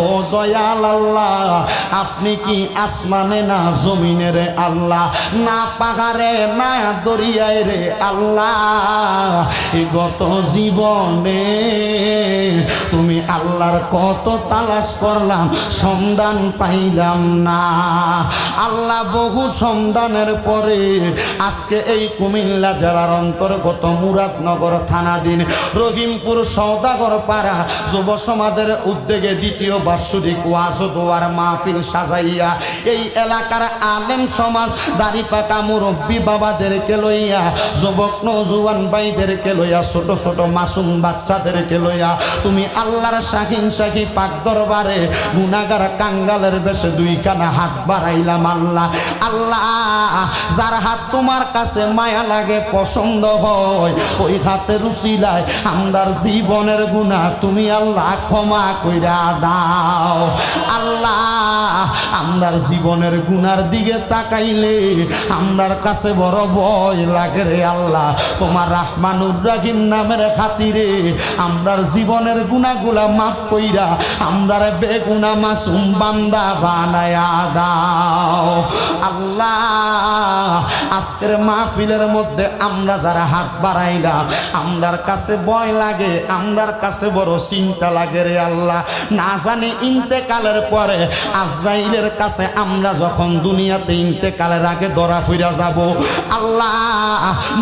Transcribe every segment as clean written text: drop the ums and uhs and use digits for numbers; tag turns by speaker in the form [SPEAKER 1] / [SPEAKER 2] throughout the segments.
[SPEAKER 1] ও দয়াল আল্লাহ, আপনি কি আসমানে না জমিনে রে আল্লাহ, না পাহাড়ে না দরিয়ায় রে আল্লাহ, এই গত জীবনে তুমি আল্লাহর কত তালাশ করলাম, সন্ধান পাইলাম না। আল্লাহ বহু সন্ধানের পরে আজকে এই কুমিল্লা জেলার অন্তর্গত মুরাদনগর থানাধীন রহিমপুর সওদাগর পাড়া যুব সমাজের উদ্যোগে দ্বিতীয় বার্ষিক ওয়াজ ও দোয়ার মাহফিল সাজাইয়া এই এলাকার আলেম সমাজ, দাড়ি পাকা মুরব্বী বাবাদেরকে লইয়া, যুবক নওজোয়ান ভাইদেরকে লইয়া, ছোট ছোট মাসুম বাচ্চাদেরকে লইয়া তুমি আল্লাহর শাহিন শাহী পাক দরবারে গুনাহগার কাঙ্গালের বেশে দুইখানা হাত বাড়াইলাম। আল্লাহ আল্লাহ, যার হাত তোমার কাছে মায়া লাগে, পছন্দ হয়, ওই হাতের উসিলায় আমরার জীবনের গুনাহ তুমি আল্লাহ ক্ষমা কইরা দাও। আল্লাহ, আমরার জীবনের গুনার দিকে তাকাইলে আমরার কাছে বড় ভয় লাগে রে আল্লাহ। তোমার রাহমানুর রাহিম নামের খাতিরে আমরার জীবনের গুনাহগুলা মাফ কইরা আমরার বেগুনা মাসুম বান্দা বানায়া দাও। আল্লাহ, আজকের মাহফিলের মধ্যে আমরা যারা হাত বাড়াইলাম, আমরার কাছে ভয় লাগে, আমরার কাছে বড় চিন্তা লাগে রে আল্লাহ। না জানি ইন্তেকালের পরে আজরাইলের কাছে আমরা যখন দুনিয়াতে ইন্তেকালের আগে ধরা ফিরা যাব, আল্লাহ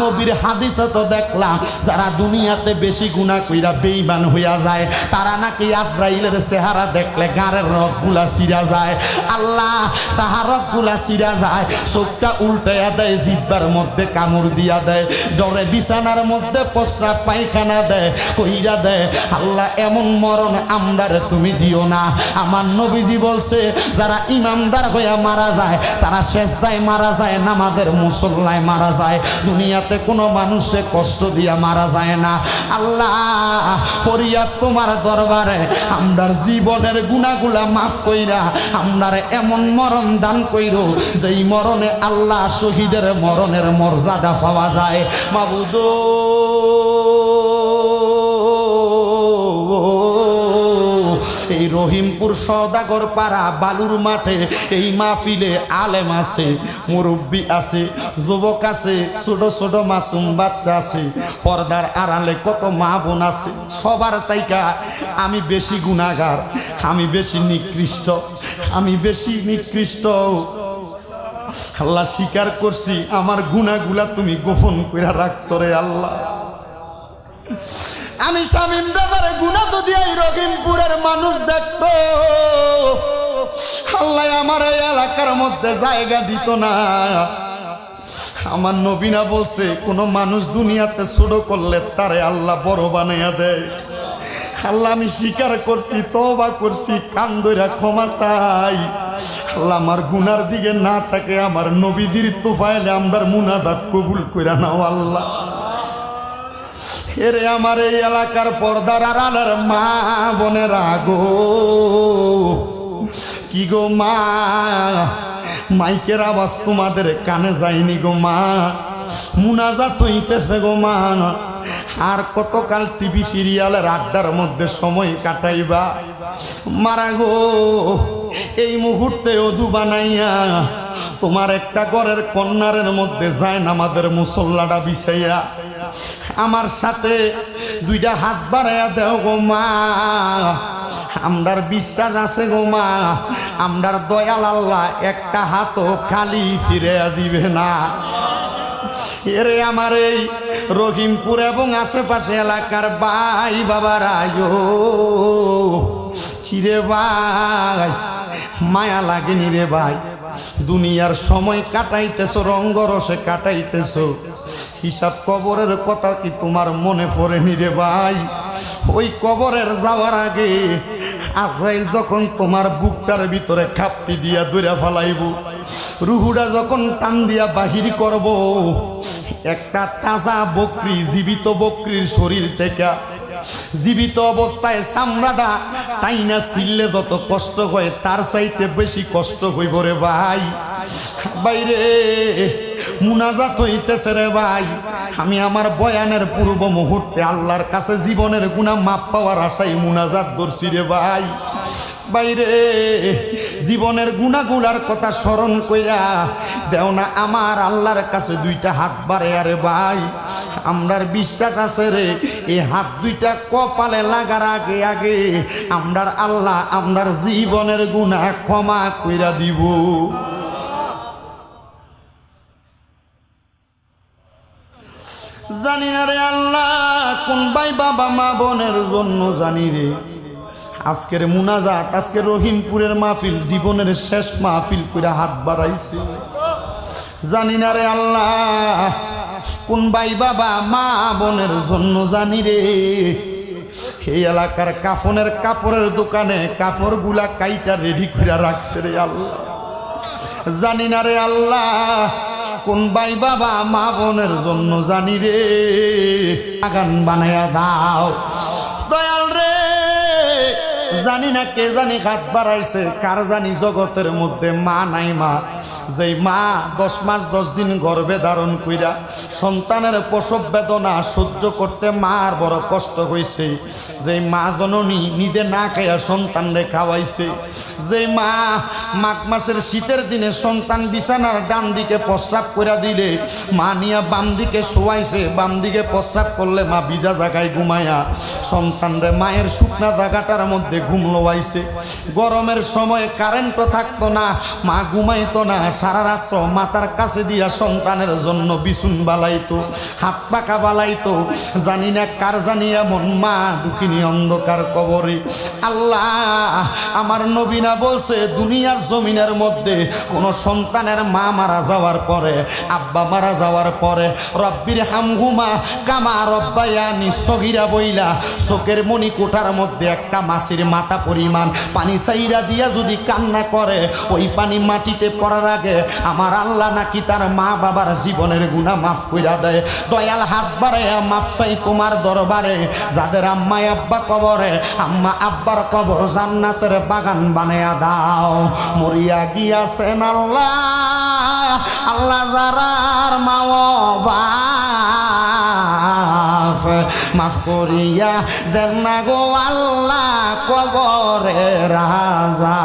[SPEAKER 1] নবীর হাদিসে তো দেখলাম যারা দুনিয়াতে বেশি গুনাহ কইরা বেঈমান হইয়া যায় তারা নাকি আজরাইলের চেহারা দেখলে গাঁরের রগগুলা ছিঁড়া যায়। আল্লাহ, সাহারকগুলা ছিঁড়া যায়, চোখটা উল্টাইয়া দেয়, জিহ্বার মধ্যে কামড় দিয়া দেয়, ডরে বিছানার মধ্যে প্রস্রাব পায়খানা দেয়, কইরা দেয়। আল্লাহ, এমন মরণ আমরারে তুমি দিও না। আমার নবীজি বলছে যারা ইমানদার হইয়া মারা যায় তারা সেজদায় মারা যায়, নামাজের মুসল্লায় মারা যায়, দুনিয়াতে কোনো মানুষে কষ্ট দিয়া মারা যায় না। আল্লাহ, ফরিয়াদ তোমার দরবারে আমরার জীবনের গুনাহগুলা মাফ কইরা আমরারে এমন মরণ দান কইরো যেই মরণে আল্লাহ শহীদের মরণের মর্যাদা পাওয়া যায়। মাবুদ, এই রহিমপুর সওদাগর পাড়া বালুর মাঠে এই মাহফিলে আলেম আছে, মুরব্বী আছে, যুবক আছে, ছোট ছোট মাসুম বাচ্চা আছে, পর্দার আড়ালে কত মা বোন আছে। সবার চাইকা আমি বেশি গুনাহগার, আমি বেশি নিকৃষ্ট, আমি বেশি নিকৃষ্ট। আল্লাহ, স্বীকার করছি আমার গুনাহগুলা তুমি গোপন করে রাখছো রে আল্লাহ। আমি শামীম দাদার গুনাহ তো দিয়ে রহিমপুরের মানুষ দেখতো, আল্লাহ আমার এই এলাকার মধ্যে জায়গা দিত না। আমার নবীনা বলছে কোন মানুষ দুনিয়াতে ছোট করলে তারে আল্লাহ বড় বানাইয়া দেয়। আল্লাহ, আমি স্বীকার করছি, তওবা করছি, কান ধইরা ক্ষমা চাই। আল্লাহ, আমার গুনার দিকে না থাকে আমার নবীজির তোফাইলে আমরার মুনাজাত কবুল কইরা নাও আল্লাহ। এরে আমার এই এলাকার পর্দার আড়ালের মা বোনেরা গো, কি গো মা, মাইকের আওয়াজ তোমাদের কানে যায়নি গো মা, মুনাজাত হইতেছে গো মা। আর কতকাল টিভি সিরিয়ালের আড্ডার মধ্যে সময় কাটাইবা মারা গো। এই মুহূর্তে ওযু বানাইয়া তোমার একটা ঘরের কর্নারের মধ্যে যায় নামাজের মুসল্লাটা বিছাইয়া আমার সাথে দুইটা হাত বাড়াইয়া দেও গো মা। আমরার বিশ্বাস আছে গো মা, আমরার দয়াল আল্লাহ একটা হাতও খালি ফিরে দিবে না। এরে আমার এই রহিমপুর এবং আশেপাশে এলাকার ভাই বাবারা, কিরে ভাই, মায়া লাগেনি রে ভাই? দুনিয়ার সময় কাটাইতেছো, রঙ্গরসে কাটাইতেছো, হিসাব কবরের কথা কি তোমার মনে পড়েনি রে ভাই? ওই কবরের যাওয়ার আগে আজরাইল যখন তোমার বুকটার ভিতরে খাপ্পি দিয়া দইরা ফালাইব, রুহুটা যখন টান দিয়া বাহির করব, একটা তাজা বকরি, জীবিত বকরির শরীর থেকে জীবিত অবস্থায় চামড়াটা টাইনা ছিললে যত কষ্ট হয় তার চাইতে বেশি কষ্ট হইব রে ভাই। বাইরে মুনাজাত হইতেছে রে ভাই। আমি আমার বয়ানের পূর্ব মুহূর্তে আল্লাহর কাছে জীবনের গুনাহ মাপ পাওয়ার আশায় মুনাজাত ধরছি রে ভাই। বাইরে জীবনের গুনাহগুলার কথা স্মরণ কইরা দেও না আমার আল্লাহর কাছে দুইটা হাত বাড়ে। আরে ভাই, আমরার বিশ্বাস আছে রে, এই হাত দুইটা কপালে লাগার আগে আগে আমরার আল্লাহ আমরার জীবনের গুনাহ ক্ষমা কইরা দিব। জানি না রে আল্লাহ কোন ভাই বাবা মা বোনের জন্য জানি রে আজকের মুনাজাত, আজকের রহিমপুরের মাহফিল জীবনের শেষ মাহফিল কইরা হাত বাড়াইছে। জানি না রে আল্লাহ কোন ভাই বাবা মা বোনের জন্য জানি রে এই এলাকার কাফনের কাপড়ের দোকানে কাপড়গুলা কাইটা রেডি করে রাখছে রে আল্লাহ। জানি না রে আল্লাহ কোন ভাই বাবা মা বোনের জন্য জানি রে বাগান বানায়া দাও দয়াল রে। জানি না কে জানি হাত বাড়াইছে, কার জানি জগতের মধ্যে মা নাই। মা যেই মা 10 মাস 10 দিন গর্ভে ধারণ কইরা সন্তানের প্রসব বেদনা সহ্য করতে মার বড় কষ্ট হইছে, যেই মা জননী নিজে না খাইয়া সন্তানরে খাওয়াইছে, যেই মা মাঘ মাসের শীতের দিনে সন্তান বিছানার ডান দিকে প্রস্রাব করে দিলে মা নিয়া বাম দিকে শোয়াইছে, বাম দিকে প্রস্রাব করলে মা ভিজা জায়গায় ঘুমাইয়া সন্তানরে মায়ের শুকনা জায়গাটার মধ্যে ঘুম লোয়াইছে। গরমের সময় কারেন্টও থাকতো না, মা ঘুমাইতো না, সারা রাত মাথার কাছে দিয়া সন্তানের জন্য বিছুন বালাইতো, হাত পাকা বালাইতো। জানি না কার জানি এমন মা দুঃখিনী অন্ধকার কবরে। আল্লাহ আমার নবীনা বলছে দুনিয়ার জমিনের মধ্যে কোন সন্তানের মা মারা যাওয়ার পরে, আব্বা মারা যাওয়ার পরে রব্বির হামহুমা কামা রব্বায়ানি সগীরা বইলা চোখের মণি কোঠার মধ্যে একটা মাছের মাথা পরিমাণ পানি চাইরা দিয়া যদি কান্না করে, ওই পানি মাটিতে পড়ার আগে আমার আল্লাহ নাকি তার মা বাবার জীবনের গুনাহ মাফ কইরা দেয়। দয়াল হাত বাড়াইয়া মাপ চাই তোমার দরবারে, যাদের আম্মা আব্বা কবরে, আম্মা আব্বার কবর জান্নাতের বাগান বানায়া দাও। মরিয়া গিয়াছেন আল্লাহ, আল্লাহ যারার মা বাপ মাফ করিয়া দেন না গো আল্লাহ কবরে রাজা।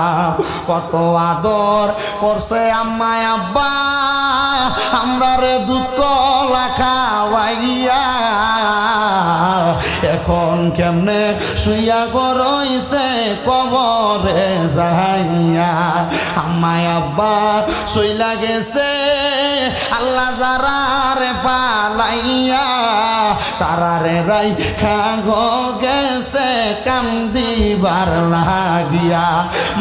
[SPEAKER 1] কত আদর করছে আম্মা আব্বা আমরা রে দুধ কলা খাওয়াইয়া, এখন কেমনে শুইয়া গরইছে কবরে যাইয়া। আম্মা আব্বা শুইলা গেছে আল্লাহ যারারে পালাইয়া, তারারে রাই খাগ গেছে কান্দিবার লাগিয়া।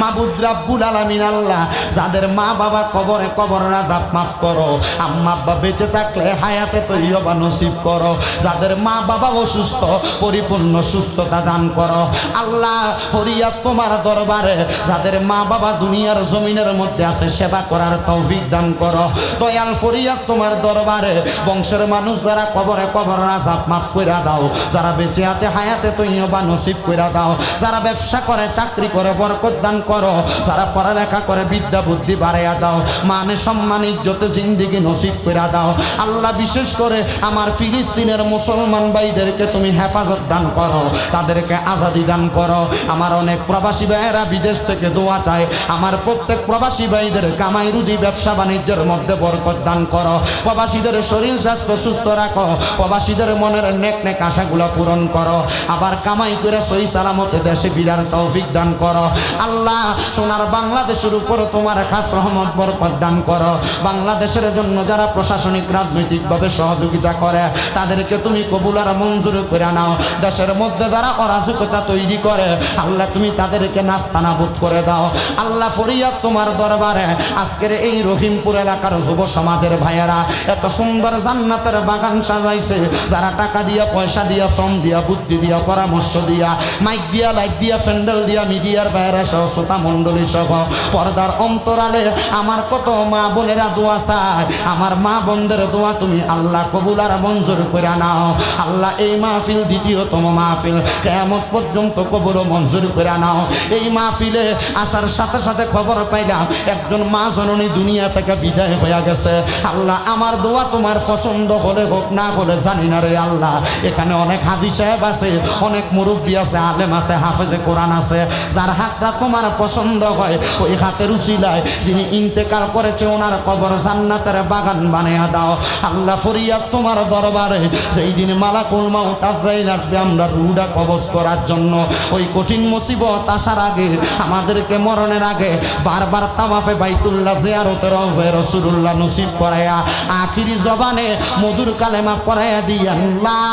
[SPEAKER 1] মাবুদ রাব্বুল আলামিন আল্লাহ যাদের মা বাবা কবরে কবর আযাব মাফ করো, আম্মা আব্বা বেঁচে থাকলে হায়াতে তৈয়বা নসিব করো, যাদের মা বাবা অসুস্থ পরিপূর্ণ সুস্থতা দান করো। আল্লাহ ফরিয়াদ তোমার দরবারে, যাদের মা বাবা দুনিয়ার জমিনের মধ্যে আছে সেবা করার তৌফিক দান করো। দয়াল ফরিয়াদ তোমার দরবারে বংশের মানুষ যারা কবরে কবর আযাব মাফ কইরা দাও, যারা বেঁচে আছে হায়াতে তৈয়বা নসিব কইরা দাও, যারা ব্যবসা করে চাকরি করে বরকত দান করো, যারা পড়ালেখা করে বিদ্যা বুদ্ধি বাড়াইয়া দাও, মানে সম্মান ইজ্জত জিন্দেগি নসিব কইরা দাও। আল্লাহ বিশেষ করে আমার ফিলিস্তিনের মুসলমান ভাইদেরকে তুমি হেফাজত দান করো, তাদেরকে আজাদি দান করো। আমার অনেক প্রবাসী ভাইয়েরা বিদেশ থেকে দোয়া চায়, আমার প্রত্যেক প্রবাসী ভাইদের কামাই রুজি ব্যবসা বাণিজ্যের মধ্যে বরকত দান করো, প্রবাসীদের শরীর স্বাস্থ্য সুস্থ রাখো, প্রবাসীদের মনের নেক নেক আশাগুলো পূরণ করো, আবার কামাই করে সহি সালামতে দেশে ফিরার তৌফিক দান করো। আল্লাহ সোনার বাংলাদেশের উপর তোমার খাস রহমত বরকত দান করো। বাংলাদেশের জন্য যারা প্রশাসনিক রাজনৈতিকভাবে সহযোগিতা করে তাদেরকে তুমি কবুল আর মঞ্জুর করে নাও। দেশের মধ্যে যারা অরাজকতা তৈরি করে আল্লাহ তুমি তাদেরকে নাস্তানাবুদ করে দাও। আল্লাহ ফরিয়াদ তোমার দরবারে আজকের এই রহিমপুর এলাকার যুব সমাজের ভাইয়েরা এত সুন্দর জান্নাতের বাগান সাজাইছে, যারা টাকা দিয়া পয়সা দিয়া শ্রম দিয়া বুদ্ধি দিয়া পরামর্শ দিয়া মাইক দিয়া লাইট দিয়া প্যান্ডেল দিয়া মিডিয়ার ভাইয়েরা সহ শ্রোতা মণ্ডলী সহ পর্দার অন্তরালে আমার কত মা বোনেরা দোয়া চায়, আমার মা বোনদের দোয়া তুমি আল্লাহ কবুল আর মঞ্জুর করে নাও। আল্লাহ এই মাহফিল দ্বিতীয়তম মাহফিল, কিয়ামত পর্যন্ত কবুল ও মঞ্জুর করে নাও। এই মাহফিলে আসার সাথে সাথে খবর পাইলাম একজন মা জননী দুনিয়া থেকে বিদায় হয়ে গেছে। আল্লাহ আমার দোয়া তোমার পছন্দ হলে হোক, না হলে জানি না রে আল্লাহ। এখানে অনেক হাজি সাহেব আছে, অনেক মুরব্বী আছে, আলেম আছে, হাফেজে কোরআন আছে, যার হাতটা তোমার পছন্দ হয় ওই হাতের উসিলায় যিনি ইন্তেকাল করেছে ওনার কবর জান্নাতের বাগান বানিয়ে দাও আল্লাহ। ফরিয়াদ তোমার দরবারে, সেই দিন মালাকুল মাউত আজরাইল আসবে আমরা রুহটা কবজ করার জন্য। ওই কঠিন মুসিবত আসার আগে, আমাদেরকে মরণের আগে বারবার তাওয়াফে বাইতুল্লাহ জিয়ারতের রওজা রাসূলুল্লাহ নসিব করায়া আখিরি জবানে মধুর কালেমা পড়ায়া দিয়েন, লা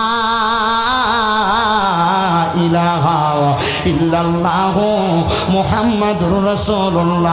[SPEAKER 1] ইলাহা ইল্লাল্লাহু মুহাম্মাদুর রাসূলুল্লাহ।